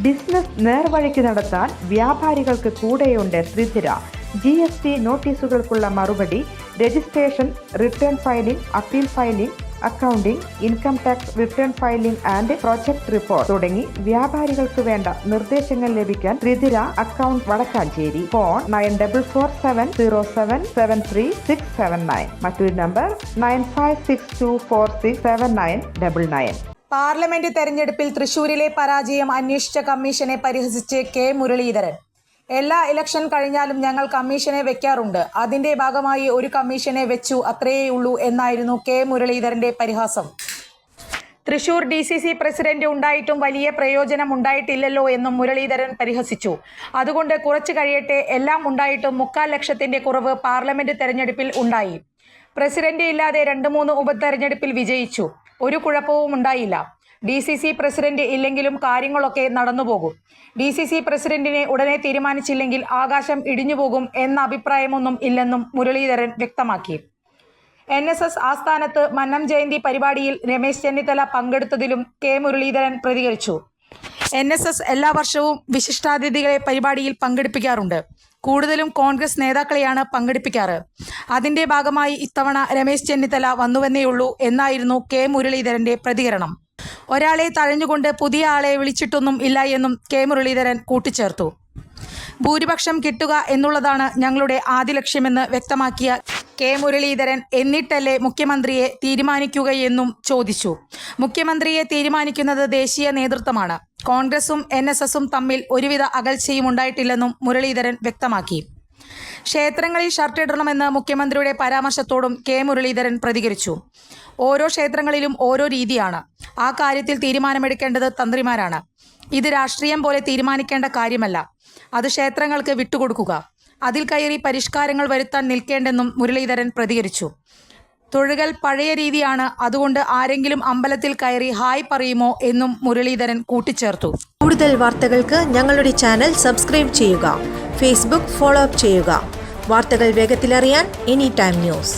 Business നേർവഴിക്ക് നടത്താൻ വ്യാപാരികൾക്ക് കൂടെയുണ്ട് ത്രിധിര. GST നോട്ടീസുകൾക്കുള്ള മറുപടി, registration, return filing, appeal filing, accounting, income tax return filing and project report തുടങ്ങി വ്യാപാരികൾക്ക് വേണ്ട നിർദ്ദേശങ്ങൾ ലഭിക്കാൻ ത്രിധിര അക്കൗണ്ട് വടക്കാഞ്ചേരി. ഫോൺ 9447077369. മറ്റൊരു നമ്പർ 9562467999. പാർലമെന്റ് തെരഞ്ഞെടുപ്പിൽ തൃശൂരിലെ പരാജയം അന്വേഷിച്ച കമ്മീഷനെ പരിഹസിച്ച് കെ മുരളീധരൻ. എല്ലാ ഇലക്ഷൻ കഴിഞ്ഞാലും ഞങ്ങൾ കമ്മീഷനെ വെക്കാറുണ്ട്. അതിന്റെ ഭാഗമായി ഒരു കമ്മീഷനെ വെച്ചു, അത്രയേയുള്ളൂ എന്നായിരുന്നു കെ മുരളീധരന്റെ പരിഹാസം. തൃശൂർ DCC പ്രസിഡന്റ് ഉണ്ടായിട്ടും വലിയ പ്രയോജനം ഉണ്ടായിട്ടില്ലല്ലോ എന്നും മുരളീധരൻ പരിഹസിച്ചു. അതുകൊണ്ട് കുറച്ചു കഴിയട്ടെ, എല്ലാം ഉണ്ടായിട്ടും 3/4 ലക്ഷത്തിന്റെ കുറവ് പാർലമെന്റ് തെരഞ്ഞെടുപ്പിൽ ഉണ്ടായി. പ്രസിഡന്റ് ഇല്ലാതെ 2-3 ഉപതെരഞ്ഞെടുപ്പിൽ വിജയിച്ചു. ഒരു കുഴപ്പവും ഉണ്ടായില്ല. DCC പ്രസിഡന്റ് ഇല്ലെങ്കിലും കാര്യങ്ങളൊക്കെ നടന്നുപോകും. DCC പ്രസിഡന്റിനെ ഉടനെ തീരുമാനിച്ചില്ലെങ്കിൽ ആകാശം ഇടിഞ്ഞുപോകും എന്ന അഭിപ്രായമൊന്നും ഇല്ലെന്നും മുരളീധരൻ വ്യക്തമാക്കി. NSS ആസ്ഥാനത്ത് മന്നം ജയന്തി പരിപാടിയിൽ രമേശ് ചെന്നിത്തല പങ്കെടുത്തതിലും കെ മുരളീധരൻ പ്രതികരിച്ചു. NSS എല്ലാ വർഷവും വിശിഷ്ടാതിഥികളെ പരിപാടിയിൽ പങ്കെടുപ്പിക്കാറുണ്ട്. കൂടുതലും കോൺഗ്രസ് നേതാക്കളെയാണ് പങ്കെടുപ്പിക്കാറ്. അതിന്റെ ഭാഗമായി ഇത്തവണ രമേശ് ചെന്നിത്തല വന്നുവെന്നേയുള്ളൂ എന്നായിരുന്നു കെ മുരളീധരന്റെ പ്രതികരണം. ഒരാളെ തഴഞ്ഞുകൊണ്ട് പുതിയ ആളെ വിളിച്ചിട്ടൊന്നും ഇല്ല എന്നും കെ മുരളീധരൻ കൂട്ടിച്ചേർത്തു. ഭൂരിപക്ഷം കിട്ടുക എന്നുള്ളതാണ് ഞങ്ങളുടെ ആദ്യ ലക്ഷ്യമെന്ന് വ്യക്തമാക്കിയ കെ മുരളീധരൻ എന്നിട്ടല്ലേ മുഖ്യമന്ത്രിയെ തീരുമാനിക്കുകയെന്നും ചോദിച്ചു. മുഖ്യമന്ത്രിയെ തീരുമാനിക്കുന്നത് ദേശീയ നേതൃത്വമാണ്. കോൺഗ്രസും NSSും തമ്മിൽ ഒരുവിധ അകൽച്ചയും ഉണ്ടായിട്ടില്ലെന്നും മുരളീധരൻ വ്യക്തമാക്കി. ക്ഷേത്രങ്ങളിൽ ഷർട്ടിടണമെന്ന് മുഖ്യമന്ത്രിയുടെ പരാമർശത്തോടും കെ മുരളീധരൻ പ്രതികരിച്ചു. ഓരോ ക്ഷേത്രങ്ങളിലും ഓരോ രീതിയാണ്. ആ കാര്യത്തിൽ തീരുമാനമെടുക്കേണ്ടത് തന്ത്രിമാരാണ്. ഇത് രാഷ്ട്രീയം പോലെ തീരുമാനിക്കേണ്ട കാര്യമല്ല. അത് ക്ഷേത്രങ്ങൾക്ക് വിട്ടുകൊടുക്കുക. അതിൽ കയറി പരിഷ്കാരങ്ങൾ വരുത്താൻ നിൽക്കേണ്ടെന്നും മുരളീധരൻ പ്രതികരിച്ചു. തൊഴുകൽ പഴയ രീതിയാണ്, അതുകൊണ്ട് ആരെങ്കിലും അമ്പലത്തിൽ കയറി ഹായ് പറയുമോ എന്നും മുരളീധരൻ കൂട്ടിച്ചേർത്തു. കൂടുതൽ വാർത്തകൾക്ക് ഞങ്ങളുടെ ചാനൽ സബ്സ്ക്രൈബ് ചെയ്യുക. ഫേസ്ബുക്ക് ഫോളോ അപ്പ് ചെയ്യുക. വാർത്തകൾ വേഗത്തിലറിയാൻ Anytime News.